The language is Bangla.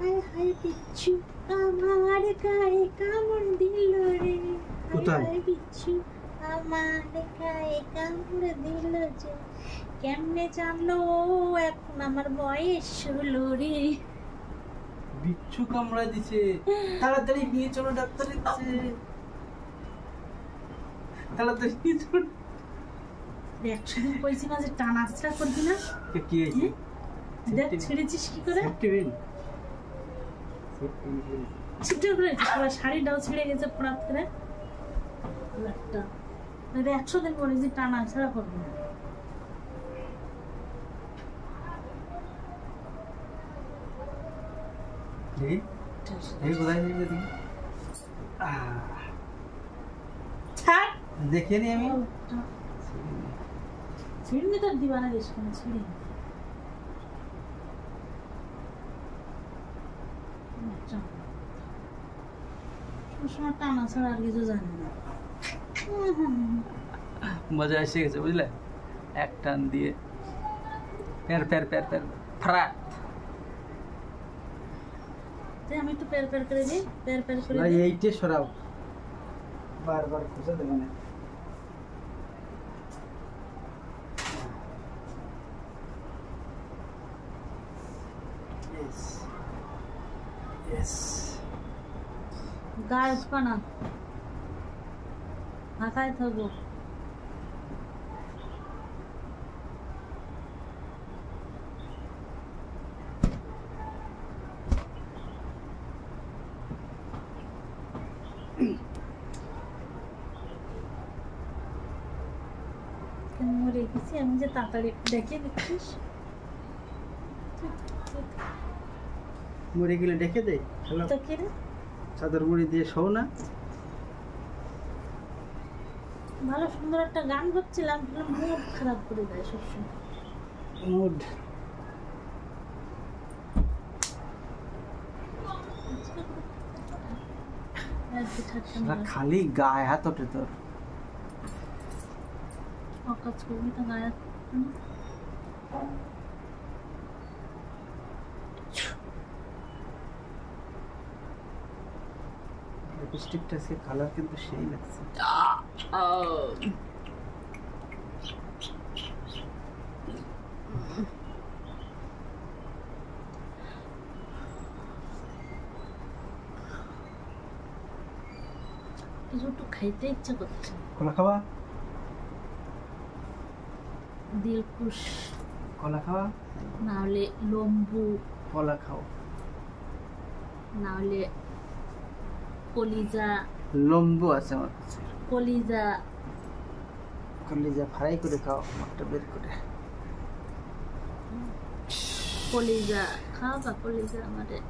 হায় হায় বিচ্ছু আমার গায়ে কামড় দিল রে, হায় হায় বিচ্ছু আমার গায়ে কামড় দিল যে, কেমনে জানলো এখন আমার বয়স 16 রে। বিচ্ছু কামড়া দিছে, তাড়াতাড়ি নিয়ে চলো ডাক্তারের কাছে, তাড়াতাড়ি নিয়ে চলো। 100 দিন কইছি না যে টানা আছড়া করবি না। কি হয়েছে? দেখ ছেড়েছিস কি করে? ছিটে করে পুরো শাড়িটাও ছিঁড়ে গেছে পরাত করে একটা। 100 দিন পরে যে টানা আছড়া করবি না। দেখে নি আমি ছিঁড়নি তোর দিবানা দেশ কেন ছিঁড়ি সবসময় টানা ছাড়া আর কিছু জানি না। মজা এসে গেছে বুঝলে, এক টান দিয়ে প্যার প্যার প্যার প্যার ফ্রাট। আমি একটু প্যার প্যার করে দিই, প্যার প্যার করে দিই। এইটে সরাও, বারবার খুঁজে দেবে না। গায়ে উঠবা না, ঢাকায় থাকবো। মরে গেছি আমি যে তাড়াতাড়ি ডেকে দিচ্ছিস। মুড়ি গেলে ডেকে দেয়, চাদর মুড়ি দিয়ে শো না। ভালো সুন্দর একটা গান করছিলাম, মুড খারাপ করে দেয় সবসময়। মুড খালি গায়ে হাত ওঠে তোর। অকাজ করবি তো গায়ে হাত। লিপস্টিকটা সে কালার কিন্তু সেই লাগছে। কিছু একটু খাইতে ইচ্ছা করছে। কলা খাওয়া? দিলকুশ কলা খাওয়া, না হলে লম্বু। কলা খাও, না হলে কলিজা। লম্বু আছে আমার কাছে, কলিজা। কলিজা ফ্রাই করে খাও, মাছটা বের করে। কলিজা খাও বা কলিজা আমাদের